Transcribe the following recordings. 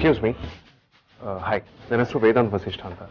Excuse me. Hi, ನನ್ನ ಹೆಸರು ವೇದಾಂತ್ ವಸಿಷ್ಠ ಅಂತ.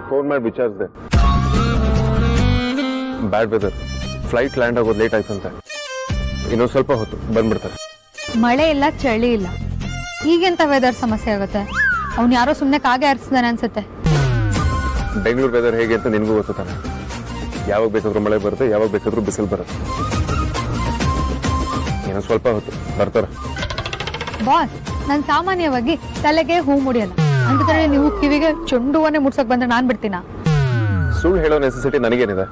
ಫೋನ್ ಮಾಡಿ ವಿಚಾರಿಸಿದೆ. ಬ್ಯಾಡ್ ವೆದರ್, ಫ್ಲೈಟ್ ಲ್ಯಾಂಡ್ ಆಗೋದು ಲೇಟ್ ಆಯ್ತಂತೆ. ಇನ್ನೊಂದು ಸ್ವಲ್ಪ ಹೊತ್ತು ಬಂದ್ಬಿಡ್ತಾರೆ. ಮಳೆ ಇಲ್ಲ, ಚಳಿ ಇಲ್ಲ, ಈಗೆಂತ ವೆದರ್ ಸಮಸ್ಯೆ ಆಗುತ್ತೆ? ಅವ್ನು ಯಾರೋ ಸುಮ್ಮನೆ ಕಾಗೆ ಆರಿಸಿದಾನೆ ಅನ್ಸುತ್ತೆ. ಬೆಂಗಳೂರು ವೆದರ್ ಹೇಗೆ ಅಂತ ನಿನಗೂ ಗೊತ್ತು ತಾನೆ. ಯಾವಾಗ ಬೇಕಾದ್ರೂ ಮಳೆ ಬರುತ್ತೆ, ಯಾವಾಗ ಬೇಕಾದ್ರೂ ಬಿಸಿಲು ಬರುತ್ತೆ. ಏನೋ ಸ್ವಲ್ಪ ಹೊತ್ತು ಬರ್ತಾರೆ. ಬಾಸ್, ನಾನು ಸಾಮಾನ್ಯವಾಗಿ ತಲೆಗೆ ಹೂ ಮುಡಿಯಲ್ಲ, ಅಂತಂದ್ರೆ ನೀವು ಕಿವಿಗೆ ಚೆಂಡು ಹೂವನ್ನೇ ಮುಡ್ಸಕ್ ಬಂದ್ರೆ ನಾನ್ ಬಿಡ್ತೀನ? ಸುಳ್ಳು ಹೇಳೋ ನೆಸೆಸಿಟಿ ನನಗೇನಿದೆ?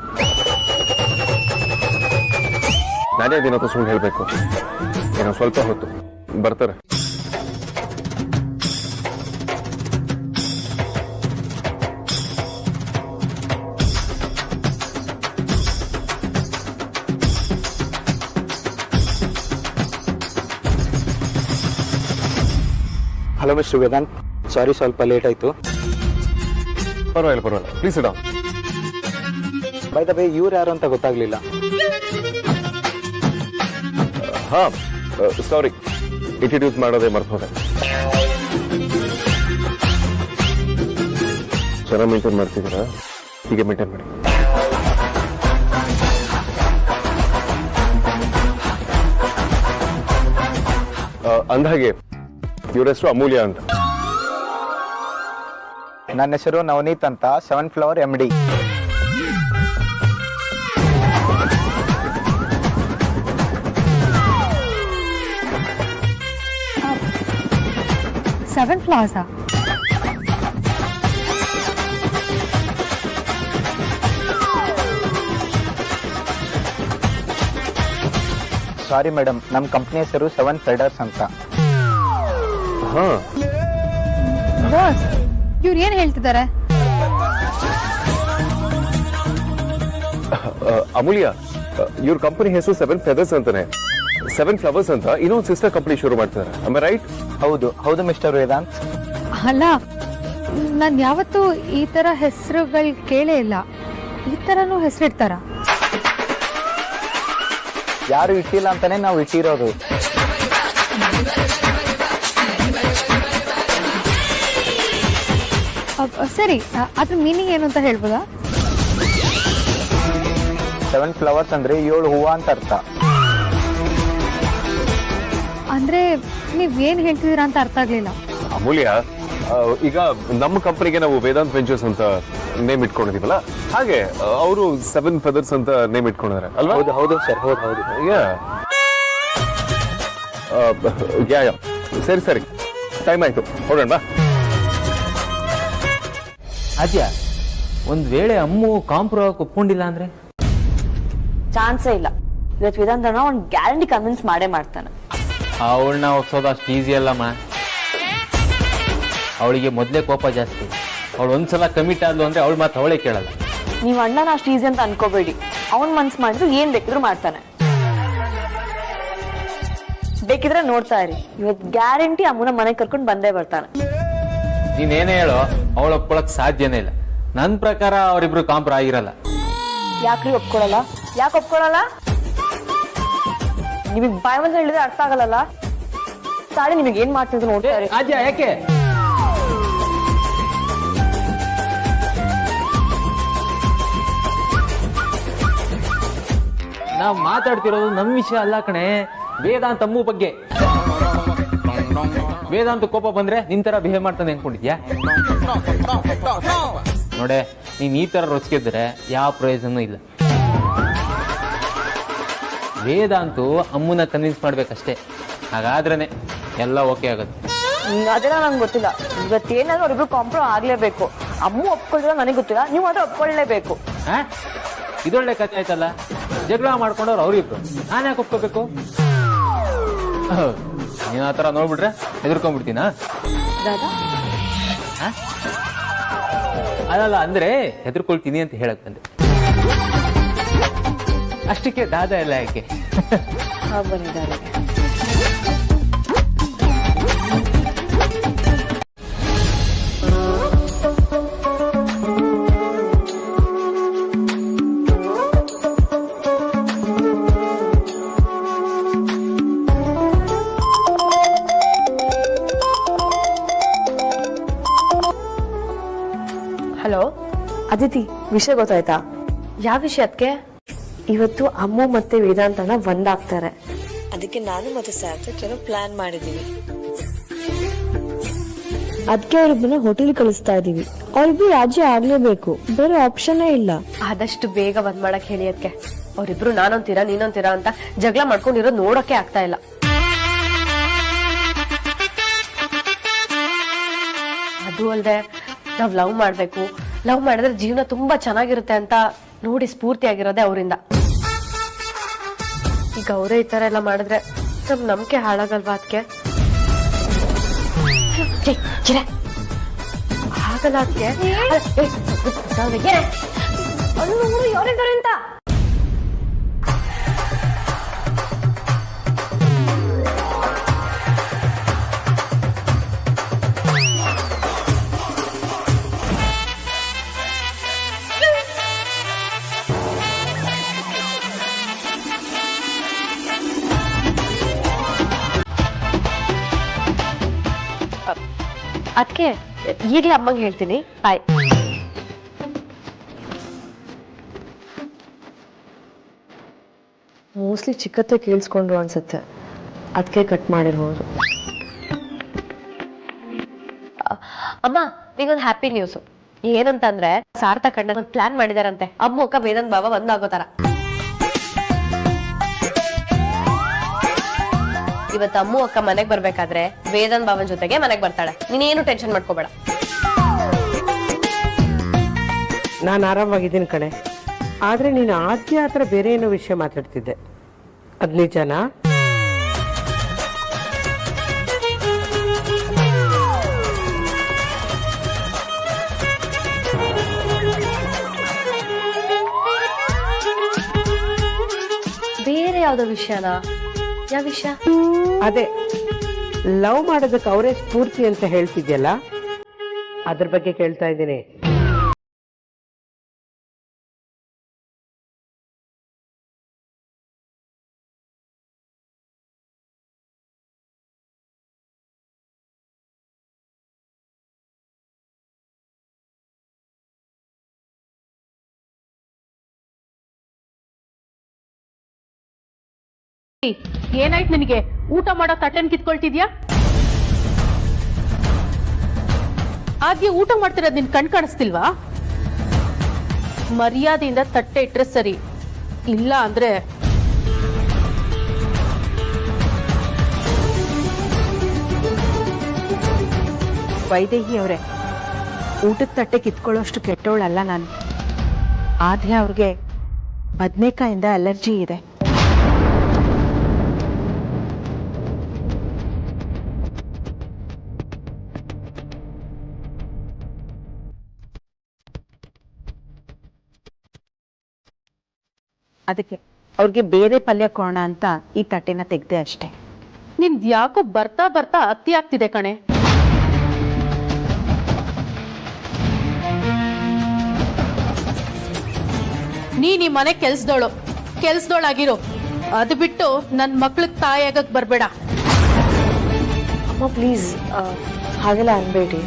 ನಾನೇ ದಿನಕ್ಕೂ ಸುಳ್ಳು ಹೇಳ್ಬೇಕು? ಏನೋ ಸ್ವಲ್ಪ ಹೊತ್ತು ಬರ್ತಾರೆ. ಹಲೋ ಮಿಸ್ಟರ್ ವೇದಾಂತ್, ಸಾರಿ ಸ್ವಲ್ಪ ಲೇಟ್ ಆಯ್ತು. ಪರವಾಗಿಲ್ಲ, ಪ್ಲೀಸ್ ಇಡ. ಬೈ ದ ವೇ, ಇವ್ರು ಯಾರು ಅಂತ ಗೊತ್ತಾಗ್ಲಿಲ್ಲ. ಹಾ, ಸಾರಿ, ಇಂಟ್ರಡ್ಯೂಸ್ ಮಾಡೋದೇ ಮರ್ತು ಹೋದೆ. ಚೆನ್ನಾಗಿ ಮೇಂಟೈನ್ ಮಾಡ್ತಿದ್ದೀರಾ? ಹೀಗೆ ಮೇಂಟೈನ್ ಮಾಡಿ. ಅಂದಾಗೆ ಇವ್ರ ಹೆಸರು ಅಮೂಲ್ಯ ಅಂತ. ನನ್ನ ಹೆಸರು ನವನೀತ್ ಅಂತ, 7 flower MD. Seven plaza? Sorry madam, ನಮ್ಮ ಕಂಪ್ನಿ ಹೆಸರು 7 ಫೆಡರ್ಸ್ ಅಂತ. ಹಾ, ಬಾಸ್, ಇವ್ರು ಏನ್ ಹೇಳ್ತಿದ್ದಾರೆ? ಅಮೂಲ್ಯ, ಇವ್ರ ಕಂಪನಿ ಹೆಸರು 7 ಫೆದರ್ಸ್ ಅಂತಾನೆ. 7 ಫ್ಲವರ್ಸ್ ಅಂತ ಇನ್ನೊಂದು ಸಿಸ್ಟರ್ ಕಂಪನಿ ಶುರು ಮಾಡ್ತಾರೆ. Am I right? ಹೌದು ಮಿಸ್ಟರ್ ವೇದಾಂತ್. ಅಲ್ಲ, ನಾನ್ ಯಾವತ್ತೂ ಈ ತರ ಹೆಸರುಗಳು ಕೇಳೇ ಇಲ್ಲ. ಈ ತರನು ಹೆಸರಿಡ್ತಾರ? ಯಾರು ಇಟ್ಟಿಲ್ಲ ಅಂತಾನೆ ನಾವು ಇಟ್ಟಿರೋದು. ಸರಿ, ಅದ್ರ ಮೀನಿಂಗ್ ಏನು ಅಂತ ಹೇಳ್ಬೋದಾ? 7 ಫ್ಲವರ್ಸ್ ಅಂದ್ರೆ 7 ಹೂವ ಅಂತ ಅರ್ಥ. ಅಂದ್ರೆ ನೀವ್ ಏನ್ ಹೇಳ್ತಿದೀರಾ ಅಂತ ಅರ್ಥ ಆಗ್ಲಿಲ್ಲ. ಅಮೂಲ್ಯ, ಈಗ ನಮ್ಮ ಕಂಪನಿಗೆ ನಾವು ವೇದಾಂತ್ ವೆಂಚರ್ಸ್ ಅಂತ ನೇಮ್ ಇಟ್ಕೊಂಡಿದೀವಲ್ಲ, ಹಾಗೆ ಅವರು 7 ಫೆದರ್ಸ್ ಅಂತ ನೇಮ್ ಇಟ್ಕೊಂಡಿದ್ದಾರೆ ಅಲ್ವಾ? ಹೌದು ಸರ್, ಹೌದು. ಯಾ, ಸರಿ, ಟೈಮ್ ಆಯ್ತು, ಹೊರಡೋಣ ಬಾ. ಅಜ್ಜ, ಒಂದ್ ವೇಳೆ ಅಮ್ಮು ಕಾಂಪ್ರೋ ಒಪ್ಕೊಂಡಿಲ್ಲ ಅಂದ್ರೆ? ಚಾನ್ಸೇ ಇಲ್ಲ. ಇವತ್ತು ವೇದಾಂತನ ಅವ್ನು ಗ್ಯಾರಂಟಿ ಕನ್ವಿನ್ಸ್ ಮಾಡೇ ಮಾಡ್ತಾನೆ. ಅವಳನ್ನ ಒಪ್ಸೋದು ಅಷ್ಟು ಈಸಿ ಅಲ್ಲಮ್ಮ. ಅವಳಿಗೆ ಮೊದಲೇ ಕೋಪ ಜಾಸ್ತಿ. ಅವಳು ಒಂದ್ಸಲ ಕಮಿಟ್ ಆದ್ಲು ಅಂದ್ರೆ ಅವಳು ಮಾತ್ರ ಅವಳೇ ಕೇಳಲ್ಲ. ನೀವು ಅಣ್ಣನ ಅಷ್ಟು ಈಸಿ ಅಂತ ಅನ್ಕೋಬೇಡಿ. ಅವನ್ ಮನ್ಸ್ ಮಾಡಿದ್ರು ಏನ್ ಬೇಕಿದ್ರು ಮಾಡ್ತಾನೆ. ಬೇಕಿದ್ರೆ ನೋಡ್ತಾ ಇರಿ, ಇವತ್ತು ಗ್ಯಾರಂಟಿ ಅಮ್ಮನ ಮನೆಗೆ ಕರ್ಕೊಂಡು ಬಂದೇ ಬರ್ತಾನೆ. ನೀನೇನೇ ಹೇಳೋ, ಅವಳು ಒಪ್ಕೊಳಕ್ ಸಾಧ್ಯನೇ ಇಲ್ಲ. ನನ್ ಪ್ರಕಾರ ಅವರಿಬ್ರು ಕಾಂಪ್ರೋ ಆಗಿರಲ್ಲ. ಯಾಕ್ರಿ ಒಪ್ಕೊಳಲ್ಲ? ಯಾಕೆ ಒಪ್ಕೊಳಲ್ಲ? ನಿಮಗ್ ಬಾಯ್ ಬಂದ್ರೆ ಹೇಳಿದ್ರೆ ಅರ್ಥ ಆಗಲ್ಲ. ಸಾರಿ, ನಿಮಗೆ ಏನ್ ಮಾಡ್ತಿದ್ರು ನೋಡ್ತಾ ಇರಿ. ಅಜ್ಜ, ಯಾಕೆ? ನಾವ್ ಮಾತಾಡ್ತಿರೋದು ನಮ್ ವಿಷಯ ಅಲ್ಲ ಕಣೆ, ವೇದಾಂತ ಅಮ್ಮು ಬಗ್ಗೆ. ವೇದಾಂತ ಕೋಪ ಬಂದ್ರೆ ನಿನ್ ತರ ಬಿಹೇವ್ ಮಾಡ್ತಾನೆ ಅನ್ಕೊಂಡಿದ್ಯಾ? ನೋಡೆ, ನೀನ್ ಈ ತರ ರೊಚ್ಚಿದ್ರೆ ಯಾವ ಪ್ರಯೋಜನೂ ಇಲ್ಲ. ವೇದಾಂತು ಅಮ್ಮನ ಕನ್ವಿನ್ಸ್ ಮಾಡ್ಬೇಕಷ್ಟೇ, ಹಾಗಾದ್ರೇನೆ ಎಲ್ಲ ಓಕೆ ಆಗುತ್ತೆ. ಅದೆಲ್ಲ ನಂಗೆ ಗೊತ್ತಿಲ್ಲ. ಇವತ್ತೇನಾದ್ರೂ ಅವ್ರಿಬ್ರು ಕಾಂಪ್ರೋ ಆಗ್ಲೇಬೇಕು. ಅಮ್ಮು ಒಪ್ಕೊಳ್ತಿರೋ ನನಗೆ ಗೊತ್ತಿಲ್ಲ, ನೀವು ಅದ್ರ ಒಪ್ಕೊಳ್ಳೇಬೇಕು. ಇದೊಳ್ಳೆ ಕಥೆ ಆಯ್ತಲ್ಲ. ಜಗಳ ಮಾಡ್ಕೊಂಡವ್ರು ಅವ್ರಿಬ್ರು, ನಾನು ಯಾಕೆ ಒಪ್ಕೋಬೇಕು? ನೀನ್ ಆತರ ನೋಡ್ಬಿಟ್ರೆ ಹೆದರ್ಕೊಂಡ್ಬಿಡ್ತೀನಾ? ದಾದಾ ಅಲ್ಲ ಅಂದ್ರೆ ಹೆದರ್ಕೊಳ್ತೀನಿ ಅಂತ ಹೇಳಕ್ ಬಂದೆ. ಅಷ್ಟಕ್ಕೆ ದಾದಾ ಎಲ್ಲ ಯಾಕೆ? ಬಂದಿದ್ದಾರೆ. ಹಲೋ ಅದಿತಿ, ವಿಷಯ ಗೊತ್ತಾಯ್ತಾ? ಯಾವ ವಿಷಯ ಅದಕ್ಕೆ? ಇವತ್ತು ಅಮ್ಮು ಮತ್ತೆ ವೇದಾಂತನ ಒಂದಾಗ್ತಾರೆ. ಅದಕ್ಕೆ ನಾನು ಮತ್ತೆ ಸಾರ್ಥಕ್ ಏನೋ ಪ್ಲಾನ್ ಮಾಡಿದೀವಿ. ಅದಕ್ಕೆ ಅವ್ರಿಬ್ಬರನ್ನ ಹೋಟೆಲ್ ಕಳಿಸ್ತಾ ಇದೀವಿ. ಅವ್ರಿಬ್ರು ರಾಜ್ಯ ಆಗ್ಲೇಬೇಕು, ಬೇರೆ ಆಪ್ಷನ್ ಇಲ್ಲ. ಆದಷ್ಟು ಬೇಗ ಒಂದ್ ಮಾಡಕ್ ಹೇಳಿ. ಅದಕ್ಕೆ ಅವ್ರಿಬ್ರು ನಾನೊಂತೀರಾ ನೀನೊಂತೀರಾ ಅಂತ ಜಗಳ ಮಾಡ್ಕೊಂಡಿರೋದು ನೋಡಕ್ಕೆ ಆಗ್ತಾ ಇಲ್ಲ. ಅದು ಅಲ್ದೆ ನಾವ್ ಲವ್ ಮಾಡ್ಬೇಕು, ಲವ್ ಮಾಡಿದ್ರೆ ಜೀವನ ತುಂಬಾ ಚೆನ್ನಾಗಿರುತ್ತೆ ಅಂತ ನೋಡಿ ಸ್ಫೂರ್ತಿ ಆಗಿರೋದೇ ಅವರಿಂದ. ಈಗ ಅವರೇ ಈ ತರ ಎಲ್ಲ ಮಾಡಿದ್ರೆ ನಮ್ ನಂಬಿಕೆ ಹಾಳಾಗಲ್ವಾ? ಅದಕ್ಕೆ ಆಗಲ್ಲ. ಅದಕ್ಕೆ ಅಂತ ಅದಕ್ಕೆ ಈಗಲೇ ಅಮ್ಮಂಗೆ ಹೇಳ್ತೀನಿ. ಬಾಯ್. ಮೋಸ್ಟ್ಲಿ ಚಿಕ್ಕತ್ತೆ ಕೇಳಿಸ್ಕೊಂಡ್ರು ಅನ್ಸುತ್ತೆ, ಅದಕ್ಕೆ ಕಟ್ ಮಾಡಿರ್ಬೋದು. ಅಮ್ಮ, ನಿಗೊಂದು ಹ್ಯಾಪಿ ನ್ಯೂಸ್. ಏನಂತಂದ್ರೆ ಸಾರ್ಥಕ್ ಅಣ್ಣ ಒಂದು ಪ್ಲಾನ್ ಮಾಡಿದಾರಂತೆ. ಅಮ್ಮು ಅಕ್ಕ ವೇದಾಂತ್ ಬಾಬಾ ಒಂದಾಗೋ ತರ. ಇವತ್ತು ಅಮ್ಮು ಅಕ್ಕ ಮನೆಗ್ ಬರ್ಬೇಕಾದ್ರೆ ವೇದಾಂತ್ ಬಾಬನ್ ಜೊತೆಗೆ ಮನೆಗ್ ಬರ್ತಾಳೆ. ನೀನೇನು ಟೆನ್ಷನ್ ಮಾಡ್ಕೋಬೇಡ. ನಾನು ಆರಾಮಾಗಿದ್ದೀನಿ ಕಣೆ. ಆದ್ರೆ ನೀನು ಆದ್ಯ ಹತ್ರ ಬೇರೆ ಏನೋ ವಿಷಯ ಮಾತಾಡ್ತಿದ್ದೆ, ಅದ್ ನಿಜನಾ? ಬೇರೆ ಯಾವ್ದೋ ವಿಷಯನಾ? ಯಾವ ವಿಷಯ? ಅದೇ ಲವ್ ಮಾಡೋದಕ್ಕೆ ಅವರೇ ಸ್ಫೂರ್ತಿ ಅಂತ ಹೇಳ್ತಿದ್ಯಲ್ಲ, ಅದ್ರ ಬಗ್ಗೆ ಕೇಳ್ತಾ ಇದ್ದೀನಿ. ಏನಾಯ್ತು ನಿನಗೆ? ಊಟ ಮಾಡೋ ತಟ್ಟೆನ್ ಕಿತ್ಕೊಳ್ತಿದ್ಯಾ? ಆದ್ಯ ಊಟ ಮಾಡ್ತಿರೋದ್ ನಿನ್ ಕಣ್ ಕಾಣಿಸ್ತಿಲ್ವಾ? ಮರ್ಯಾದೆಯಿಂದ ತಟ್ಟೆ ಇಟ್ರೆ ಸರಿ, ಇಲ್ಲ ಅಂದ್ರೆ ವೈದೇಹಿ ಅವರೇ, ಊಟದ ತಟ್ಟೆ ಕಿತ್ಕೊಳ್ಳೋಷ್ಟು ಕೆಟ್ಟವಳಲ್ಲ ನಾನು. ಆದ್ರೆ ಅವ್ರಿಗೆ ಬದನೆಕಾಯಿಂದ ಅಲರ್ಜಿ ಇದೆ. ಅದಕ್ಕೆ ಅವ್ರಿಗೆ ಬೇರೆ ಪಲ್ಯ ಕೊಡೋಣ ಅಂತ ಈ ತಟ್ಟೆನ ತೆಗ್ದೆ ಅಷ್ಟೇ. ನಿಂದ್ ಯಾಕೋ ಬರ್ತಾ ಬರ್ತಾ ಅತಿ ಆಗ್ತಿದೆ ಕಣೆ. ನೀನ್ ಈ ಮನೆ ಕೆಲ್ಸದೋಳಾಗಿರೋ, ಅದು ಬಿಟ್ಟು ನನ್ ಮಕ್ಳಿಗೆ ತಾಯಿಯಾಗಕ್ ಬರ್ಬೇಡ. ಅಮ್ಮ ಪ್ಲೀಸ್ ಹಾಗೆಲ್ಲ ಅನ್ಬೇಡಿ.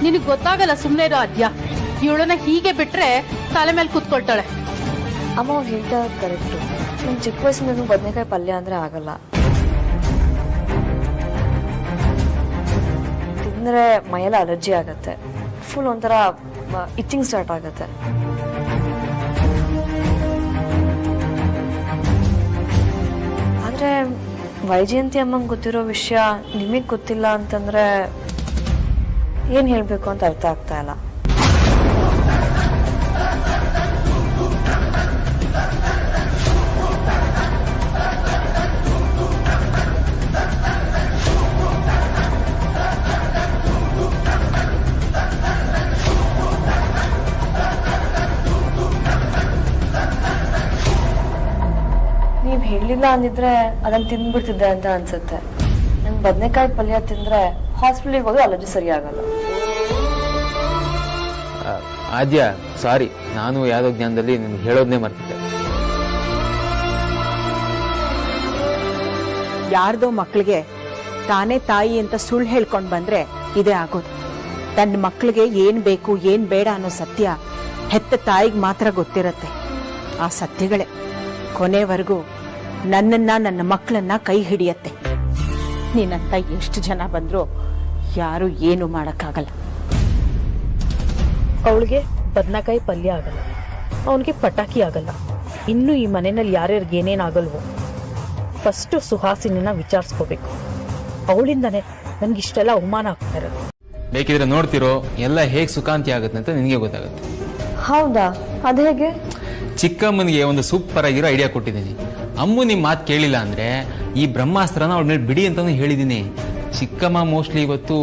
ನಿನಗ್ ಗೊತ್ತಾಗಲ್ಲ, ಸುಮ್ನೆ ಇರೋ ಆದ್ಯ. ಇವಳನ್ನ ಹೀಗೆ ಬಿಟ್ರೆ ತಲೆ ಮೇಲೆ ಕೂತ್ಕೊಳ್ತಾಳೆ. ಅಮ್ಮ ಅವ್ರು ಹೇಳ್ತಾ ಕರೆಕ್ಟು. ನಿಮ್ ಚಿಕ್ಕ ವಯಸ್ಸಿನ ಬದನೆಕಾಯಿ ಪಲ್ಯ ಅಂದ್ರೆ ಆಗಲ್ಲ. ತಿಂದ್ರೆ ಮೈಯೆಲ್ಲ ಅಲರ್ಜಿ ಆಗತ್ತೆ, ಫುಲ್ ಒಂಥರ ಇಚ್ಚಿಂಗ್ ಸ್ಟಾರ್ಟ್ ಆಗತ್ತೆ. ಆದ್ರೆ ವೈಜಯಂತಿ ಅಮ್ಮಂಗೆ ಗೊತ್ತಿರೋ ವಿಷಯ ನಿಮಗ್ ಗೊತ್ತಿಲ್ಲ ಅಂತಂದ್ರೆ ಏನ್ ಹೇಳ್ಬೇಕು ಅಂತ ಅರ್ಥ ಆಗ್ತಾ ಇಲ್ಲ. ತಿಂದಿಲ್ಲ ಅಂದಿದ್ರೆ ಅದನ್ನ ತಿಂದ್ಬಿಡ್ತಿದ್ದೆ ಅಂತ ಅನ್ಸುತ್ತೆ. ನನ್ ಬದನೆಕಾಯಿ ಪಲ್ಯ ತಿಂದ್ರೆ ಹಾಸ್ಪಿಟಲ್ಗೆ ಹೋಗಿ ಅಲರ್ಜಿ ಸರಿ ಆಗಲ್ಲ. ಆದ್ಯ ಸಾರಿ, ನಾನು ಯಾವ್ದೋ ಜ್ಞಾನದಲ್ಲಿ ನಿನ್ಗೆ ಹೇಳೋದನ್ನೇ ಮರ್ತಿದ್ದೆ. ಯಾರ್ದೋ ಮಕ್ಳಿಗೆ ತಾನೇ ತಾಯಿ ಅಂತ ಸುಳ್ಳು ಹೇಳ್ಕೊಂಡ್ ಬಂದ್ರೆ ಇದೇ ಆಗೋದು. ತನ್ನ ಮಕ್ಳಿಗೆ ಏನ್ ಬೇಕು ಏನ್ ಬೇಡ ಅನ್ನೋ ಸತ್ಯ ಹೆತ್ತ ತಾಯಿಗೆ ಮಾತ್ರ ಗೊತ್ತಿರತ್ತೆ. ಆ ಸತ್ಯಗಳೇ ಕೊನೆವರೆಗೂ ನನ್ನನ್ನ ನನ್ನ ಮಕ್ಕಳನ್ನ ಕೈ ಹಿಡಿಯತ್ತೆ. ನೀನಂತ ಎಷ್ಟು ಜನ ಬಂದ್ರು ಯಾರು ಏನು ಮಾಡಕ್ಕಾಗಲ್ಲ. ಅವಳಿಗೆ ಬದನೆಕಾಯಿ ಪಲ್ಯ ಆಗಲ್ಲ, ಅವನಿಗೆ ಪಟಾಕಿ ಆಗಲ್ಲ. ಇನ್ನು ಈ ಮನೆಯಲ್ಲಿ ಯಾರ್ಯಾರಿಗೆ ಏನೇನಾಗಲ್ವೋ ಫಸ್ಟ್ ಸುಹಾಸಿನಿನ ವಿಚಾರಿಸ್ಕೋಬೇಕು. ಅವಳಿಂದಾನೆ ನನ್ಗಿಷ್ಟೆಲ್ಲ ಅವಮಾನ ಆಗ್ತಾ ಇರೋದು. ಬೇಕಿದ್ರೆ ನೋಡ್ತಿರೋ ಎಲ್ಲ ಹೇಗ್ ಸುಖಾಂತಿ ಆಗುತ್ತೆ ಅಂತ ನಿನಗೆ ಗೊತ್ತಾಗುತ್ತೆ. ಹೌದಾ? ಅದ ಹೇಗೆ? ಚಿಕ್ಕಮ್ಮನಿಗೆ ಒಂದು ಸೂಪರ್ ಆಗಿರೋ ಐಡಿಯಾ ಕೊಟ್ಟಿದ್ದೀನಿ. ಅಮ್ಮು ನಿಮ್ ಮಾತು ಕೇಳಿಲ್ಲ ಅಂದ್ರೆ ಈ ಬ್ರಹ್ಮಾಸ್ತ್ರನ ಅವಳ ಮೇಲೆ ಬಿಡಿ ಅಂತಾನು ಹೇಳಿದೀನಿ. ಚಿಕ್ಕಮ್ಮ ಮೋಸ್ಟ್ಲಿ ಇವತ್ತು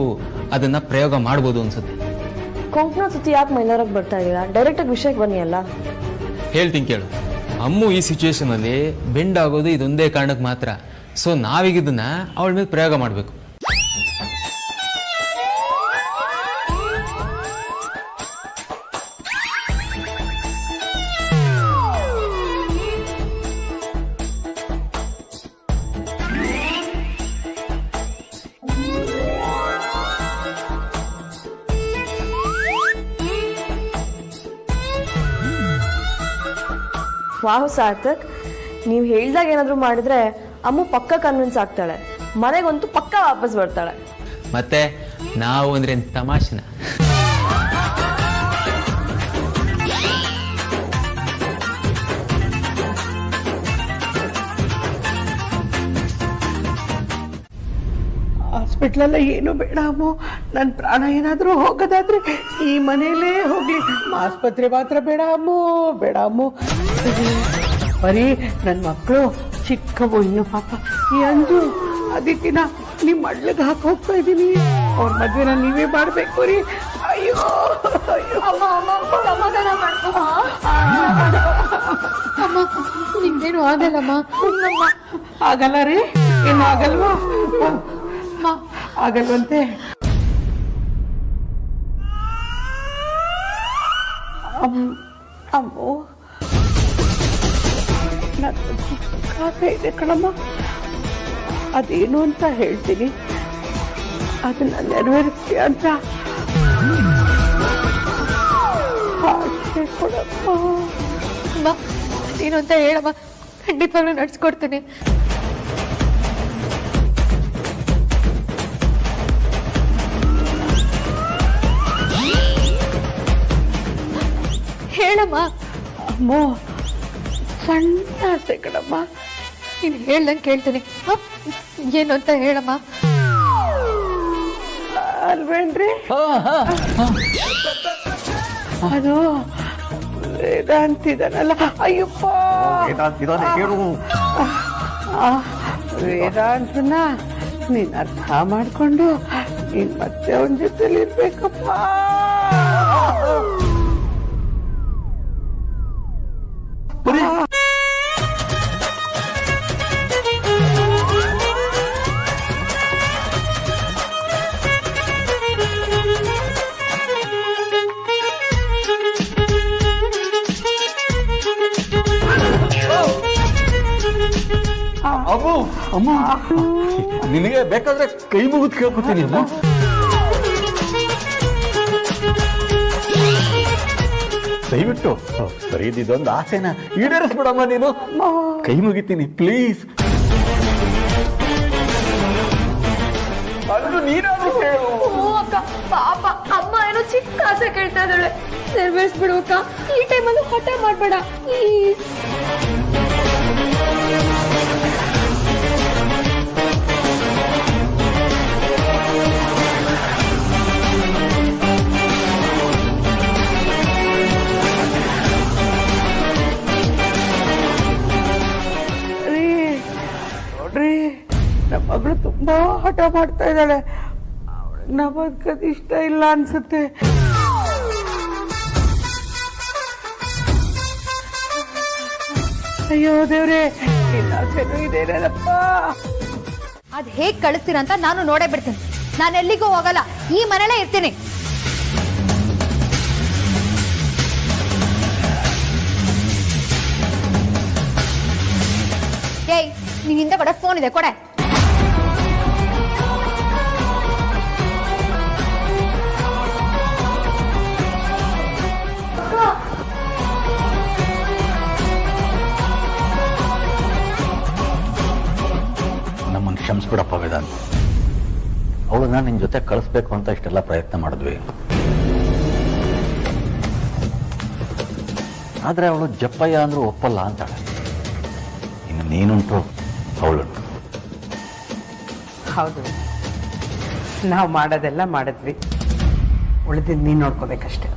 ಅದನ್ನ ಪ್ರಯೋಗ ಮಾಡ್ಬೋದು ಅನ್ಸುತ್ತೆ. ಕೊಂಕಣ ಸುತ್ತಿ ಯಾಕೆ ಮೈಲಾರಕ್ಕೆ ಬರ್ತಾ ಇದೀರಾ? ಡೈರೆಕ್ಟ್ ಆಗಿ ವಿಷಯಕ್ಕೆ ಬನ್ನಿ ಅಲ್ಲ. ಹೇಳ್ತೀನಿ ಕೇಳು. ಅಮ್ಮು ಈ ಸಿಚುವೇಶನ್ ಅಲ್ಲಿ ಬೆಂಡ್ ಆಗೋದು ಇದೊಂದೇ ಕಾರಣಕ್ಕೆ ಮಾತ್ರ. ಸೊ ನಾವೀಗ ಇದನ್ನ ಅವಳ ಮೇಲೆ ಪ್ರಯೋಗ ಮಾಡಬೇಕು. ವಾಹ್ ಸಾರ್ಥಕ್, ನೀವ್ ಹೇಳ್ದಾಗ ಏನಾದ್ರು ಮಾಡಿದ್ರೆ ಅಮ್ಮ ಪಕ್ಕ ಕನ್ವಿನ್ಸ್ ಆಗ್ತಾಳೆ. ಮನೆಗಂತೂ ಪಕ್ಕ ವಾಪಸ್ ಬರ್ತಾಳೆ. ಮತ್ತೆ ನಾವು ಅಂದ್ರೆ ತಮಾಷೆನ? ಹಾಸ್ಪಿಟ್ಲಲ್ಲ ಏನು ಬೇಡ ಅಮ್ಮು. ನನ್ನ ಪ್ರಾಣ ಏನಾದರೂ ಹೋಗೋದಾದ್ರೆ ಈ ಮನೆಯಲ್ಲೇ ಹೋಗ್ಲಿ. ಆಸ್ಪತ್ರೆ ಮಾತ್ರ ಬೇಡ ಅಮ್ಮು, ಬೇಡ ಅಮ್ಮು. ಬರೀ ನನ್ನ ಮಕ್ಕಳು ಚಿಕ್ಕವು ಇನ್ನು ಪಾಪ. ಈ ಅಂಜು ಅದಕ್ಕಿನ ನಿಮ್ಮ ಮಡ್ಲಿಗೆ ಹಾಕಿ ಹೋಗ್ತಾ ಇದ್ದೀನಿ. ಅವ್ರ ಮದ್ವೆನ ನೀವೇ ಮಾಡ್ಬೇಕು ರೀ. ಅಯ್ಯೋ ಅಯ್ಯೋ ಸಮಾಧಾನ ಮಾಡ್ಕೊ ಅಮ್ಮ. ನಿಮ್ಗೇನು ಆಗಲ್ಲಮ್ಮ. ಆಗಲ್ಲ ರೀ? ಏನು ಆಗಲ್ವಾ? ಆಗಲ್ವಂತೆ. ಅಮ್ಮೋ ಕಾಸೆ ಇದೆ ಕಣಮ್ಮ. ಅದೇನು ಅಂತ ಹೇಳ್ತೀನಿ, ಅದನ್ನ ನೆರವೇರಿಸಿ ಅಂತ ಆಸೆ ಕೊಡಮ್ಮ. ಏನು ಅಂತ ಹೇಳಮ್ಮ, ಖಂಡಿತವಾಗ್ಲೂ ನಡ್ಸ್ಕೊಡ್ತೀನಿ. ಹೇಳಮ್ಮ. ಅಮ್ಮೋ ಸಣ್ಣ ಆಸೆ ಕಣಮ್ಮ. ನೀನು ಹೇಳ್ದಂಗೆ ಕೇಳ್ತೀನಿ. ಏನು ಅಂತ ಹೇಳಮ್ಮ. ಅಲ್ವೇನ್ರಿ? ಅದು ವೇದಾಂತಿದನಲ್ಲ. ಅಯ್ಯಪ್ಪ, ವೇದಾಂತನ ನೀನ್ ಅರ್ಥ ಮಾಡ್ಕೊಂಡು ನೀನ್ ಮತ್ತೆ ಅವನ ಜೊತೆಲಿ ಇರ್ಬೇಕಪ್ಪ. ಅಮ್ಮು ಅಮ್ಮ, ನಿನಗೆ ಬೇಕಾದ್ರೆ ಕೈ ಮುಗಿದು ಕೇಳ್ಕೊತೀನಿ ಅಮ್ಮ. ದಯವಿಟ್ಟು ಬರೀದಿದ್ದೊಂದು ಆಸೆನ ಈಡೇರಿಸ್ಬಿಡಮ್ಮ ನೀನು. ಕೈ ಮುಗಿತೀನಿ ಪ್ಲೀಸ್. ಅಲ್ಲೂ ನೀನಾದ್ರೂ ಕೇಳು. ಅಕ್ಕ ಪಾಪ ಅಮ್ಮ ಏನೋ ಚಿಕ್ಕ ಆಸೆ ಕೇಳ್ತಾ ಇದ್ದಾಳೆ. ನೆರವೇರಿಸ್ಬಿಡು ಅಕ್ಕ. ಈ ಟೈಮಲ್ಲಿ ಹಠ ಮಾಡ್ಬೇಡ ಪ್ಲೀಸ್. ನೋಡ್ರಿ, ನಮ್ಮ ಮಗಳು ತುಂಬಾ ಹಠ ಮಾಡ್ತಾ ಇದ್ದಾಳೆ. ಅವಳನ್ನ ಬದುಕೋದು ಇಷ್ಟ ಇಲ್ಲ ಅನ್ಸುತ್ತೆ. ಅಯ್ಯೋ ದೇವ್ರೆ, ನಿನ್ನಾಸೆನೂ ಇದೇನೇನಪ್ಪ. ಅದ್ ಹೇಗ್ ಕಳಿಸ್ತೀರಂತ ನಾನು ನೋಡೇ ಬಿಡ್ತೀನಿ. ನಾನು ಎಲ್ಲಿಗೂ ಹೋಗಲ್ಲ, ಈ ಮನೇಲೇ ಇರ್ತೀನಿ. ಏಯ್, ನಿನ್ ಹಿಂದೆ ಕೊಡೆ ಫೋನ್ ಇದೆ, ಕೊಡೆ. ನಮ್ಮನ್ನು ಕ್ಷಮಿಸ್ಬಿಡಪ್ಪ ವೇದಾಂತ್. ಅವಳನ್ನ ನಿನ್ನ ಜೊತೆ ಕಳಿಸ್ಬೇಕು ಅಂತ ಇಷ್ಟೆಲ್ಲ ಪ್ರಯತ್ನ ಮಾಡಿದ್ವಿ. ಆದರೆ ಅವಳು ಜಪ್ಪಯ್ಯ ಅಂದ್ರೂ ಒಪ್ಪಲ್ಲ ಅಂತಾಳೆ. ಇನ್ನು ನೀನುಂಟು ಅವಳುಂಟು. ಹೌದು, ನಾವು ಮಾಡೋದೆಲ್ಲ ಮಾಡಿದ್ವಿ, ಉಳಿದಿದ್ದು ನೀನು ನೋಡ್ಕೋಬೇಕಷ್ಟೆ.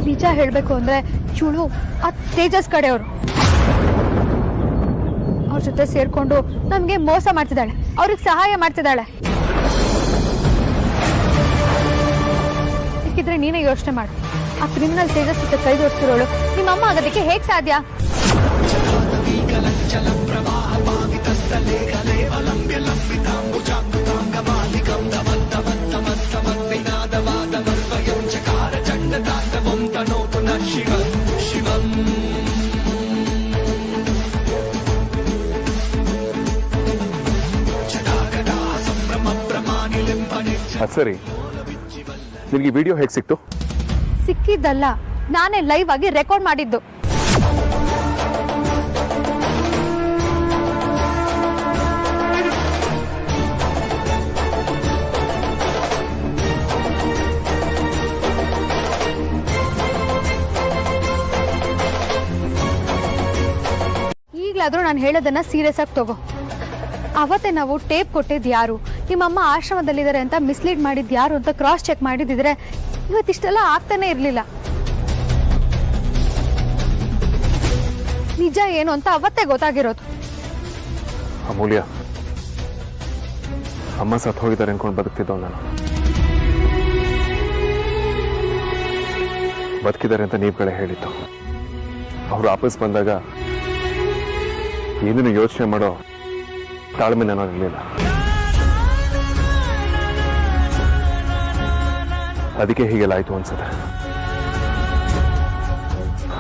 ನಿಜ ಹೇಳ್ಬೇಕು ಅಂದ್ರೆ ಚುಳು ಆ ತೇಜಸ್ ಕಡೆಯವರು ಅವ್ರ ಜೊತೆ ಸೇರ್ಕೊಂಡು ನಮ್ಗೆ ಮೋಸ ಮಾಡ್ತಿದ್ದಾಳೆ, ಅವ್ರಿಗೆ ಸಹಾಯ ಮಾಡ್ತಿದ್ದಾಳೆ. ಸಿಕ್ಕಿದ್ರೆ ನೀನೇ ಯೋಚನೆ ಮಾಡು, ಆ ಕ್ರಿಮಿನಲ್ ತೇಜಸ್ ಜೊತೆ ಕೈ ಜೋಡಿಸ್ತಿರೋಳು ನಿಮ್ಮ ಅಮ್ಮ ಆಗೋದಕ್ಕೆ ಹೇಗ್ ಸಾಧ್ಯ? ಅದ್ ಸರಿ, ನಿನಗೆ ವಿಡಿಯೋ ಹೇಗೆ ಸಿಕ್ತು? ಸಿಕ್ಕಿದ್ದಲ್ಲ, ನಾನೇ ಲೈವ್ ಆಗಿ ರೆಕಾರ್ಡ್ ಮಾಡಿದ್ದು. ಈಗಲಾದ್ರೂ ನಾನು ಹೇಳೋದನ್ನ ಸೀರಿಯಸ್ ಆಗಿ ತಗೋ. ಅವತ್ತೇ ನಾವು ಟೇಪ್ ಕೊಟ್ಟಿದ್ದು ಯಾರು, ನಿಮ್ಮಮ್ಮ ಆಶ್ರಮದಲ್ಲಿದ್ದಾರೆ ಅಂತ ಮಿಸ್ಲೀಡ್ ಮಾಡಿದ್ದು ಯಾರು ಅಂತ ಕ್ರಾಸ್ ಚೆಕ್ ಮಾಡಿದಿದ್ರೆ ಇವತ್ತಿಷ್ಟೆಲ್ಲ ಆಗ್ತಾನೆ ಇರ್ಲಿಲ್ಲ. ನಿಜ ಏನು ಅಂತ ಅವತ್ತೇ ಗೊತ್ತಾಗಿರೋದು. ಅಮೂಲ್ಯ, ಅಮ್ಮ ಸತ್ತು ಹೋಗಿದ್ದಾರೆ ಅನ್ಕೊಂಡು ಬದುಕ್ತಿದ್ದವ್ ನಾನು. ಬದುಕಿದ್ದಾರೆ ಅಂತ ನೀವುಗಳೇ ಹೇಳಿತ್ತು. ಅವ್ರು ವಾಪಸ್ ಬಂದಾಗ ಏನೇನು ಯೋಚನೆ ಮಾಡೋ ತಾಳ್ಮೆ ನಾನು ಇರಲಿಲ್ಲ. ಅದಕ್ಕೆ ಹೀಗೆಲ್ಲ ಆಯ್ತು ಅನ್ಸುತ್ತೆ.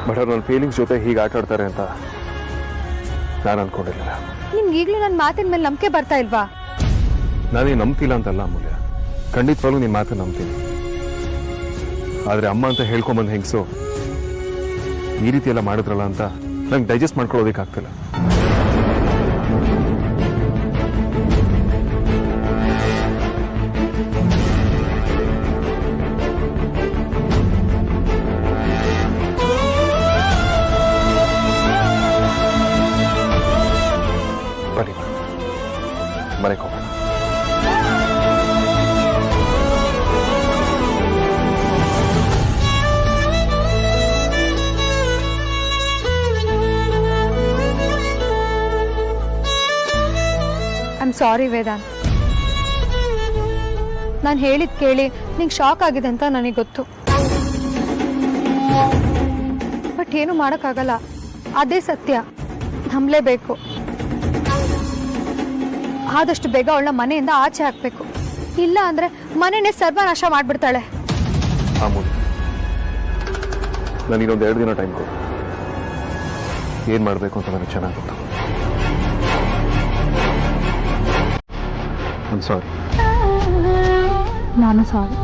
ಬಟ್ ಅವ್ರು ನನ್ನ ಫೀಲಿಂಗ್ಸ್ ಜೊತೆ ಹೀಗೆ ಆಟ ಆಡ್ತಾರೆ ಅಂತ ನಾನು ಅನ್ಕೊಂಡಿರಲಿಲ್ಲ. ನಿಮ್ಗೆ ಈಗಲೂ ನನ್ನ ಮಾತಿನ ಮೇಲೆ ನಂಬಿಕೆ ಬರ್ತಾ ಇಲ್ವಾ? ನಾನೇ ನಂಬ್ತಿಲ್ಲ ಅಂತಲ್ಲ ಅಮೂಲ್ಯ, ಖಂಡಿತವಾಗ್ಲೂ ನಿಮ್ಮ ಮಾತು ನಂಬ್ತೀನಿ. ಆದ್ರೆ ಅಮ್ಮ ಅಂತ ಹೇಳ್ಕೊಂಬಂದು ಹೆಂಗಸು ಈ ರೀತಿ ಎಲ್ಲ ಮಾಡಿದ್ರಲ್ಲ ಅಂತ ನಂಗೆ ಡೈಜೆಸ್ಟ್ ಮಾಡ್ಕೊಳ್ಳೋದಕ್ಕಾಗ್ತಿಲ್ಲ. ಬನ್ನಿ ಮನೆಗೆ ಹೋಗೋಣ. I am sorry Vedant. ನಾನು ಹೇಳಿದ್ ಕೇಳಿ ನಿಂಗೆ ಶಾಕ್ ಆಗಿದೆ ಅಂತ ನನಗೆ ಗೊತ್ತು. ಬಟ್ ಏನು ಮಾಡೋಕ್ಕಾಗಲ್ಲ, ಅದೇ ಸತ್ಯ, ನಂಬಲೇಬೇಕು. ಆದಷ್ಟು ಬೇಗ ಅವಳ ಮನೆಯಿಂದ ಆಚೆ ಹಾಕ್ಬೇಕು, ಇಲ್ಲ ಅಂದ್ರೆ ಮನೆನೇ ಸರ್ವನಾಶ ಮಾಡ್ಬಿಡ್ತಾಳೆ. ನಾನು ಇನ್ನೊಂದು 2 ದಿನ ಟೈಮ್ ಕೊಡು. ಏನ್ ಮಾಡಬೇಕು ಅಂತ ನನಗೆ ಚೆನ್ನಾಗಿ ಗೊತ್ತು. ಸಾರಿ. ನಾನು ಸಾರಿ.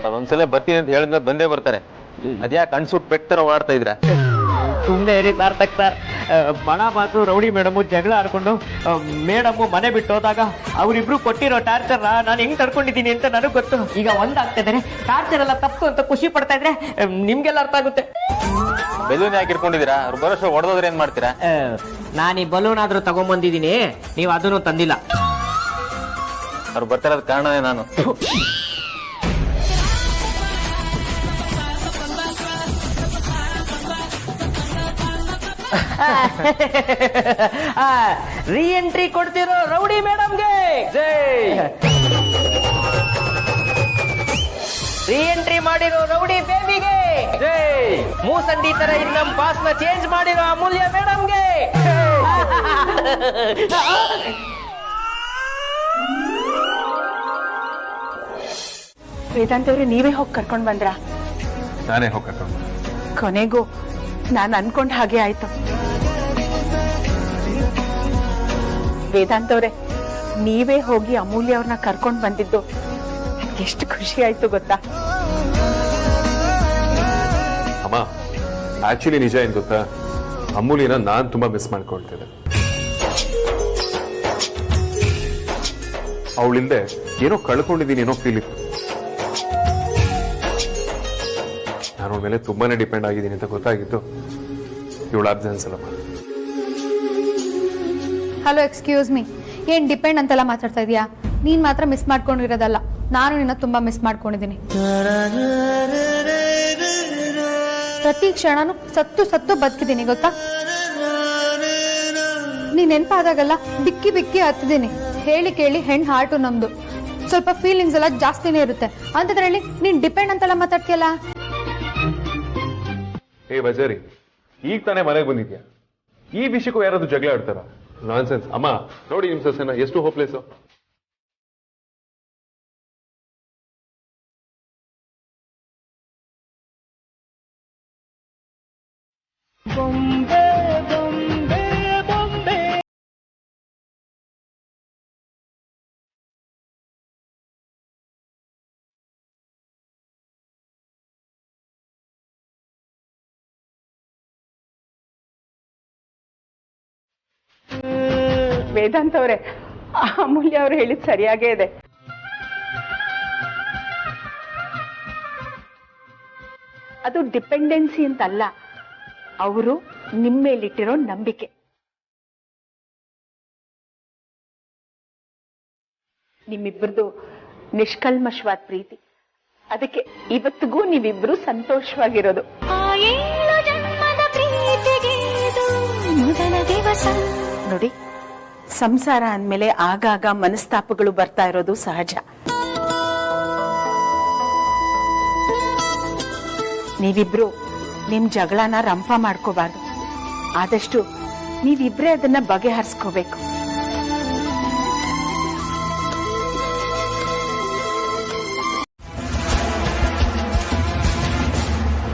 ಅದೊಂದ್ಸಲ ಬರ್ತೀನಿ ಅಂತ ಹೇಳಿದ್ರೆ ಬಂದೇ ಬರ್ತಾರೆ. ಅದ್ಯಾಕೆ ಅನ್ಸುಟ್ ಪೆಕ್ತರ ಓಡಾಡ್ತಾ ಇದ್ರ? ಸುಮ್ಮನೆ ಇರಿ ಸಾರ್ಥಕ್ ಸರ್. ಬಣ ಬಾಸು ರೌಡಿ ಮೇಡಮು ಜಗಳ ಆಡ್ಕೊಂಡು ಮೇಡಮು ಮನೆ ಬಿಟ್ಟು ಹೋದಾಗ ಅವರಿಬ್ರು ಕೊಟ್ಟಿರೋ ಟಾರ್ಚರ್ ನಾನು ಹೆಂಗ್ ತಡ್ಕೊಂಡಿದ್ದೀನಿ ಅಂತ ನನಗೆ ಗೊತ್ತು. ಈಗ ಒಂದಾಗ್ತಾ ಇದ್ದಾರೆ. ಟಾರ್ಚರ್ ಎಲ್ಲ ತಪ್ಪು ಅಂತ ಖುಷಿ ಪಡ್ತಾ ಇದ್ರೆ ನಿಮ್ಗೆಲ್ಲ ಅರ್ಥ ಆಗುತ್ತೆ. ಬೆಲೂನ್ ಯಾಕೆ ಇಟ್ಕೊಂಡಿದ್ದೀರಾ? ಅವ್ರು ಬರೋಷ್ಟು ಹೊಡೆದೋದ್ರೆ ಏನ್ ಮಾಡ್ತೀರಾ? ನಾನು ಈ ಬಲೂನ್ ಆದ್ರೂ ತಗೊಂಡ್ಬಂದಿದ್ದೀನಿ, ನೀವು ಅದನ್ನು ತಂದಿಲ್ಲ. ಅವ್ರು ಬರ್ತಿರೋದ್ ಕಾರಣನೇ ನಾನು. ರೀ ಎಂಟ್ರಿ ಕೊಡ್ತಿರೋ ರೌಡಿ ಮೇಡಮ್ಗೆ ರೀ ಎಂಟ್ರಿ ಮಾಡಿರೋ ರೌಡಿ ಬೇಬಿಗೆ, ಮೂಸಂಡಿ ತರ ಇಲ್ಲಿ ನಮ್ ಪಾಸ್ ನ ಚೇಂಜ್ ಮಾಡಿರೋ ಅಮೂಲ್ಯ ಮೇಡಮ್ಗೆ. ವೇದಾಂತ್ ಅವ್ರೆ, ನೀವೇ ಹೋಗಿ ಕರ್ಕೊಂಡ್ ಬಂದ್ರ? ನಾನೇ ಹೋಗ್ಬೇಕು. ಕೊನೆಗೂ ನಾನು ಅನ್ಕೊಂಡ್ ಹಾಗೆ ಆಯ್ತು. ವೇದಾಂತ್ ಅವ್ರೆ, ನೀವೇ ಹೋಗಿ ಅಮೂಲ್ಯ ಅವ್ರನ್ನ ಕರ್ಕೊಂಡ್ ಬಂದಿದ್ದು ಎಷ್ಟು ಖುಷಿ ಆಯ್ತು ಗೊತ್ತಾ? ಅಮ್ಮ, ಆಕ್ಚುಲಿ ನಿಜ ಏನ್ ಗೊತ್ತಾ, ಅಮೂಲ್ಯನ ನಾನ್ ತುಂಬಾ ಮಿಸ್ ಮಾಡ್ಕೊಳ್ತಿದ್ದೆ. ಅವಳಿಂದೆ ಏನೋ ಕಳ್ಕೊಂಡಿದ್ದೀನಿ ಏನೋ ಫೀಲ್ ಇತ್ತು. ನಾನು ಅವಳ ಮೇಲೆ ತುಂಬಾನೇ ಡಿಪೆಂಡ್ ಆಗಿದ್ದೀನಿ ಅಂತ ಗೊತ್ತಾಗಿತ್ತು ಇವಳ ಅಬ್ಸೆನ್ಸ್ ಅಲ್ಲಮ್ಮ. ಹಲೋ, ಎಕ್ಸ್ಕ್ಯೂಸ್ ಮೀ, ಏನ್ ಡಿಪೆಂಡ್ ಅಂತೆಲ್ಲ ಮಾತಾಡ್ತಾ ಇದೀಯಾ? ನೀನ್ ಮಾತ್ರ ಮಿಸ್ ಮಾಡ್ಕೊಂಡಿರೋದಲ್ಲ, ನಾನು ನಿನ್ನ ತುಂಬಾ ಮಿಸ್ ಮಾಡ್ಕೊಂಡಿದ್ದೀನಿ. ಪ್ರತಿ ಕ್ಷಣನೂ ಸತ್ತು ಸತ್ತು ಬದುಕಿದ್ದೀನಿ ಗೊತ್ತಾ? ನೀನ್ ನೆನಪಾದಾಗಲ್ಲ ಬಿಕ್ಕಿ ಬಿಕ್ಕಿ ಹತ್ತಿದ್ದೀನಿ. ಹೇಳಿ ಕೇಳಿ ಹೆಣ್ ಹಾರ್ಟು ನಮ್ದು, ಸ್ವಲ್ಪ ಫೀಲಿಂಗ್ಸ್ ಎಲ್ಲ ಜಾಸ್ತಿನೇ ಇರುತ್ತೆ. ಅಂತದ್ರಲ್ಲಿ ನೀನ್ ಡಿಪೆಂಡ್ ಅಂತೆಲ್ಲ ಮಾತಾಡ್ತೀಯಲ್ಲ. ಏ ಬಜಾರಿ, ಈಗ ತಾನೇ ಮನೆಗೆ ಬಂದಿದ್ಯಾ, ಈ ವಿಷಯಕ್ಕೂ ಯಾರಾದ್ರೂ ಜಗಳ ಆಡ್ತಾರ? ನಾನ್ಸೆನ್ಸ್. ಅಮ್ಮ ನೋಡಿ ನಿಮ್ ಸಸ್ಯನ ಎಷ್ಟು ಹೋಪ್ಲೆಸ್. ವೇದಾಂತ್ ಅವರೇ, ಅಮೂಲ್ಯ ಅವ್ರು ಹೇಳಿದ್ ಸರಿಯಾಗೇ ಇದೆ. ಅದು ಡಿಪೆಂಡೆನ್ಸಿ ಅಂತಲ್ಲ, ಅವರು ನಿಮ್ಮ ಮೇಲಿಟ್ಟಿರೋ ನಂಬಿಕೆ. ನಿಮ್ಮಿಬ್ಬರದು ನಿಷ್ಕಲ್ಮಶವಾದ ಪ್ರೀತಿ. ಅದಕ್ಕೆ ಇವತ್ತಿಗೂ ನೀವಿಬ್ರು ಸಂತೋಷವಾಗಿರೋದು. ನೋಡಿ, ಸಂಸಾರ ಅಂದ್ಮೇಲೆ ಆಗಾಗ ಮನಸ್ತಾಪಗಳು ಬರ್ತಾ ಇರೋದು ಸಹಜ. ನೀವಿಬ್ರು ನಿಮ್ ಜಗಳನ ರಂಪ ಮಾಡ್ಕೋಬಾರ್ದು. ಆದಷ್ಟು ನೀವಿಬ್ರೇ ಅದನ್ನ ಬಗೆಹರಿಸ್ಕೋಬೇಕು.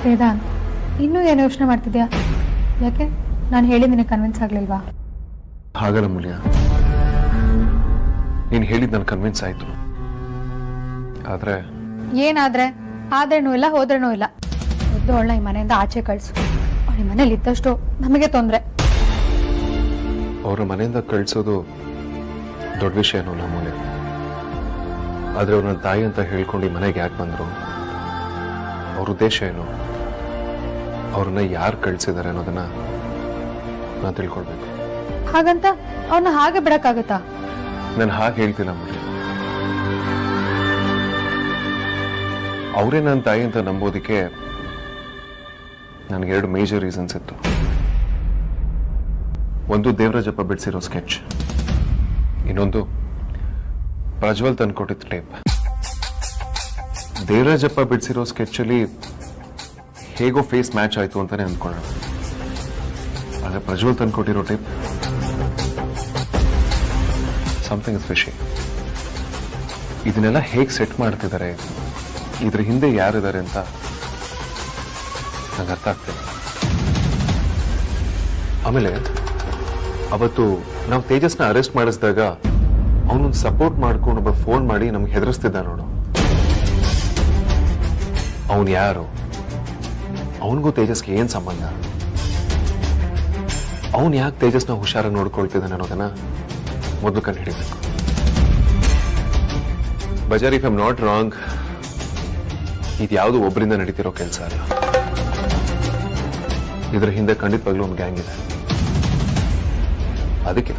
ವೇದಾಂತ್, ಇನ್ನೂ ಏನು ಯೋಚನೆ ಮಾಡ್ತಿದ್ಯಾ? ಯಾಕೆ, ನಾನು ಹೇಳಿದ ನಿನಗೆ ಕನ್ವಿನ್ಸ್ ಆಗ್ಲಿಲ್ವಾ? ಹಾಗಲ್ಲ ಮೂಲ್ಯ, ನೀನ್ ಹೇಳಿದ್ ನನ್ ಕನ್ವಿನ್ಸ್ ಆಯ್ತು. ಆದ್ರೆ ಏನಾದ್ರೆ? ಆದ್ರೇನೂ ಇಲ್ಲ, ಹೋದ್ರೇನೂ ಇಲ್ಲ. ಮೊದಲು ಅವಳನ್ನ ಈ ಮನೆಯಿಂದ ಆಚೆ ಕಳ್ಸು. ಅವಳ ಮನೇಲಿ ಇದ್ದಷ್ಟು ನಮಗೆ ತೊಂದ್ರೆ. ಅವ್ರ ಮನೆಯಿಂದ ಕಳ್ಸೋದು ದೊಡ್ಡ ವಿಷಯ ಏನೋ ಮೂಲ್ಯ. ಆದ್ರೆ ಅವ್ರ ನನ್ನ ತಾಯಿ ಅಂತ ಹೇಳ್ಕೊಂಡು ಈ ಮನೆಗೆ ಯಾಕೆ ಬಂದ್ರು? ಅವ್ರ ಉದ್ದೇಶ ಏನು? ಅವ್ರನ್ನ ಯಾರು ಕಳ್ಸಿದಾರೆ ಅನ್ನೋದನ್ನ ನಾನು ತಿಳ್ಕೊಳ್ಬೇಕು. ಹಾಗಂತ ಅವನ್ನ ಹಾಗೆ ಬಿಡಕ್ಕಾಗತ್ತಾ? ನಾನು ಹಾಗೆ ಹೇಳ್ತಿಲ್ಲ ಮೂಲ್ಯ. ಅವರೇ ನನ್ನ ತಾಯಿ ಅಂತ ನಂಬೋದಕ್ಕೆ ನನಗೆ 2 ಮೇಜರ್ ರೀಸನ್ಸ್ ಇತ್ತು. ಒಂದು ದೇವರಾಜಪ್ಪ ಬಿಡಿಸಿರೋ ಸ್ಕೆಚ್, ಇನ್ನೊಂದು ಪ್ರಜ್ವಲ್ ತಂದ್ಕೊಟ್ಟಿದ್ದ ಟೇಪ್. ದೇವರಾಜಪ್ಪ ಬಿಡಿಸಿರೋ ಸ್ಕೆಚ್ ಅಲ್ಲಿ ಹೇಗೋ ಫೇಸ್ ಮ್ಯಾಚ್ ಆಯ್ತು ಅಂತಾನೆ ಅಂದ್ಕೊಳ್ಳೋಣ. ಆದ್ರೆ ಪ್ರಜ್ವಲ್ ತಂದ್ಕೊಟ್ಟಿರೋ ಟೇಪ್ ಸಮಥಿಂಗ್ ಇಸ್ ಫಿಶಿ. ಇದನ್ನೆಲ್ಲ ಹೇಗೆ ಸೆಟ್ ಮಾಡ್ತಿದ್ದಾರೆ, ಇದ್ರ ಹಿಂದೆ ಯಾರಿದ್ದಾರೆ ಅಂತ ನಂಗೆ ಅರ್ಥ ಆಗ್ತಿಲ್ಲ. ಆಮೇಲೆ ಅವತ್ತು ನಾವು ತೇಜಸ್ನ ಅರೆಸ್ಟ್ ಮಾಡಿಸಿದಾಗ ಅವನೊಂದು ಸಪೋರ್ಟ್ ಮಾಡ್ಕೊಂಡು ಒಬ್ಬ ಫೋನ್ ಮಾಡಿ ನಮ್ಗೆ ಹೆದರಿಸ್ತಿದ್ದ ನೋಡು. ಅವನು ಯಾರು? ಅವನಿಗೂ ತೇಜಸ್ಗೆ ಏನ್ ಸಂಬಂಧ? ಅವನು ಯಾಕೆ ತೇಜಸ್ನ ಹುಷಾರಾಗಿ ನೋಡ್ಕೊಳ್ತಿದ್ದಾನೆ ಅನ್ನೋದನ್ನ ಮೊದಲು ಕಂಡು ಹಿಡಿಬೇಕು. Bazaar, if I'm not wrong, ಇದು ಯಾವುದು ಒಬ್ಬರಿಂದ ನಡೀತಿರೋ ಕೆಲಸ ಅಲ್ಲ. ಇದರ ಹಿಂದೆ ಖಂಡಿತವಾಗ್ಲೂ ಒಂದು ಗ್ಯಾಂಗ್ ಇದೆ. ಅದಕ್ಕೆ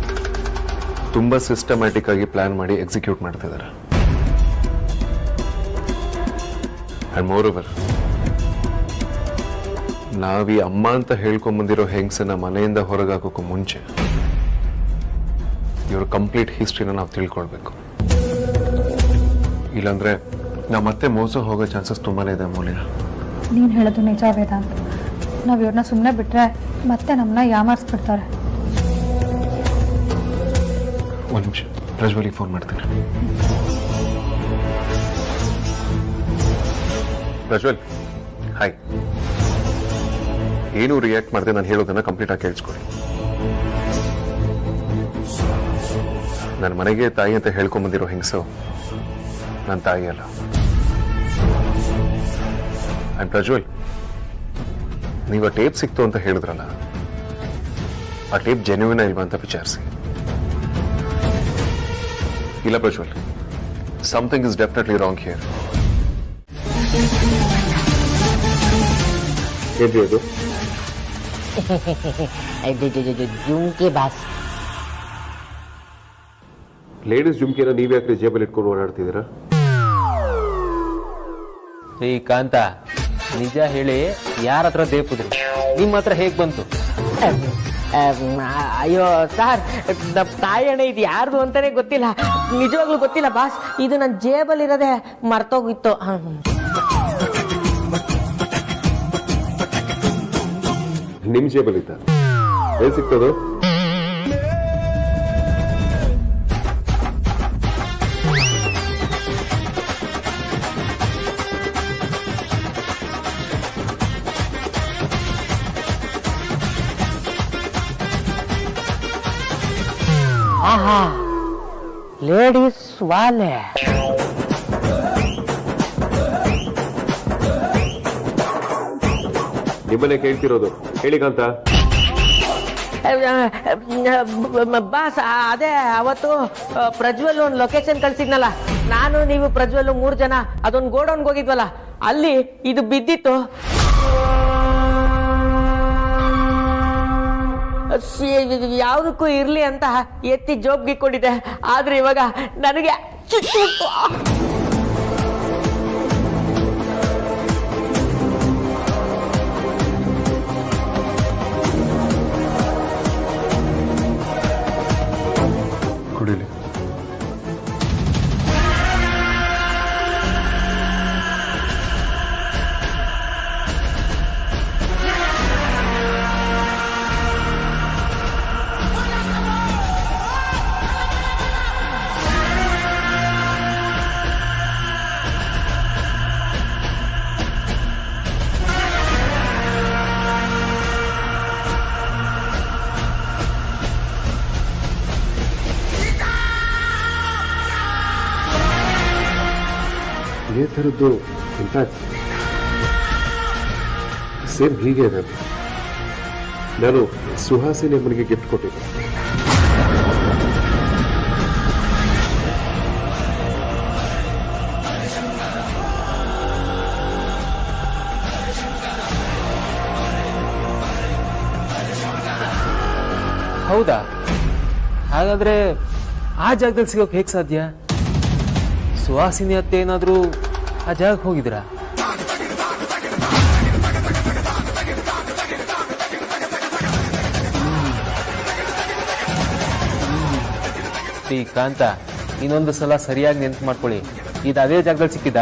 ತುಂಬಾ ಸಿಸ್ಟಮ್ಯಾಟಿಕ್ ಆಗಿ ಪ್ಲಾನ್ ಮಾಡಿ ಎಕ್ಸಿಕ್ಯೂಟ್ ಮಾಡ್ತಿದ್ದಾರೆ. ಅಂಡ್ ಮೋರ್ ಓವರ್, ನಾವೀ ಅಮ್ಮ ಅಂತ ಹೇಳ್ಕೊಂಬಂದಿರೋ ಹೆಂಗಸನ್ನ ಮನೆಯಿಂದ ಹೊರಗಾಕೋಕ್ಕೂ ಮುಂಚೆ ಇವ್ರ ಕಂಪ್ಲೀಟ್ ಹಿಸ್ಟ್ರಿನ ನಾವು ತಿಳ್ಕೊಳ್ಬೇಕು. ಇಲ್ಲಾಂದ್ರೆ ನಾವು ಮತ್ತೆ ಮೋಸ ಹೋಗೋ ಚಾನ್ಸಸ್ ತುಂಬಾನೇ ಇದೆ. ಅಮೂಲ್ಯ, ನೀನು ಹೇಳೋದು ನಿಜ ವೇದಾಂತ್. ನಾವು ಇವ್ರನ್ನ ಸುಮ್ಮನೆ ಬಿಟ್ರೆ ಮತ್ತೆ ನಮ್ಮನ್ನ ಯಾಮಾರಿಸ್ಬಿಡ್ತಾರೆ. ಒಂದು ನಿಮಿಷ, ಪ್ರಜ್ವಲಿಗೆ ಫೋನ್ ಮಾಡ್ತೀನಿ. ಪ್ರಜ್ವಲ್, ಹಾಯ್. ಏನು ರಿಯಾಕ್ಟ್ ಮಾಡಿದೆ, ನಾನು ಹೇಳೋದನ್ನ ಕಂಪ್ಲೀಟ್ ಆಗಿ ಕೇಳಿಸ್ಕೊಡಿ. ನನ್ನ ಮನೆಗೆ ತಾಯಿ ಅಂತ ಹೇಳ್ಕೊಂಬಂದಿರೋ ಹೆಂಗಸು ನನ್ನ ತಾಯಿ ಅಲ್ಲ. ಅಂಡ್ ಪ್ರಜ್ವಲ್, ನೀವು ಆ ಟೇಪ್ ಸಿಕ್ತು ಅಂತ ಹೇಳಿದ್ರಲ್ಲ, ಆ ಟೇಪ್ ಜೆನ್ಯೂನ್ ಇಲ್ವಾ ಅಂತ ವಿಚಾರಿಸಿ. ಇಲ್ಲ Prajwal, something is definitely wrong here. ಏನ್ರಿ ಅದು? ಜುಮ್ಕಿ ಬಾಸ್. ಲೇಡೀಸ್ ಜುಮ್ಕಿನ ನೀವ್ ಯಾಕ್ರಿ ಜೇಬಲ್ಲಿ ಇಟ್ಕೊಂಡು ಓಡಾಡ್ತಿದ್ದೀರಾ? ಈ ಕಾಂತ, ನಿಜ ಹೇಳಿ ಯಾರ ಹತ್ರ ದೇಪುದ್ರಿ? ನಿಮ್ಮ ಹತ್ರ ಹೇಗ್ ಬಂತು? ಅಯ್ಯೋ ಸರ್, ನಮ್ಮ ತಾಯಣ್ಣ ಇದು ಯಾರ್ದು ಅಂತಾನೆ ಗೊತ್ತಿಲ್ಲ, ನಿಜವಾಗ್ಲೂ ಗೊತ್ತಿಲ್ಲ ಬಾಸ್. ಇದು ನನ್ನ ಜೇಬಲ್ಲಿ ಇರೋದೆ ಮರ್ತೋಗಿತ್ತು. ನಿಮ್ ಜೇಬಲ್ಲಿ ಇತ್ತ? ಎಲ್ಲಿ ಸಿಕ್ತದು? ಆಹಾ, ಲೇಡೀಸ್ ವಾಲೆ. ನಿಮ್ಮನೆ ಕೇಳ್ತಿರೋದು, ಹೇಳಿಕಂತ. ಬಾಸ್, ಅದೇ ಅವತ್ತು ಪ್ರಜ್ವಲ್ ಒಂದು ಲೊಕೇಶನ್ ಕಳ್ಸಿದ್ನಲ್ಲ, ನಾನು ನೀವು ಪ್ರಜ್ವಲ್ 3 ಜನ ಅದೊಂದು ಗೋಡೌನ್ಗೆ ಹೋಗಿದ್ವಲ್ಲ, ಅಲ್ಲಿ ಇದು ಬಿದ್ದಿತ್ತು. ಯಾವುದಕ್ಕೂ ಇರ್ಲಿ ಅಂತ ಎತ್ತಿ ಜೋಬ್ಗೆ ಇಟ್ಕೊಂಡಿದ್ದೆ. ಆದ್ರೆ ಇವಾಗ ನನಗೆ ಕುಡಿಲಿ. ಇದೇ ಥರದ್ದು ಇನ್ಫ್ಯಾಕ್ಟ್ ಸೇಮ್ ಹೀಗೆ ಇದೆ. ನಾನು ಸುಹಾಸಿನಿ ಅಮ್ಮನಿಗೆ ಗಿಫ್ಟ್ ಕೊಟ್ಟಿದ್ದೆ. ಹೌದಾ? ಹಾಗಾದ್ರೆ ಆ ಜಾಗದಲ್ಲಿ ಸಿಗೋಕೆ ಹೇಗೆ ಸಾಧ್ಯ? ಸುಹಾಸಿನಿ ಅತ್ತೆ ಏನಾದ್ರೂ ಆ ಜಾಗಕ್ಕೆ ಹೋಗಿದ್ರಾ? ಕಾಂತ, ಇನ್ನೊಂದು ಸಲ ಸರಿಯಾಗಿ ನೆನ್ಪು ಮಾಡ್ಕೊಳ್ಳಿ, ಇದು ಅದೇ ಜಾಗದಲ್ಲಿ ಸಿಕ್ಕಿದ?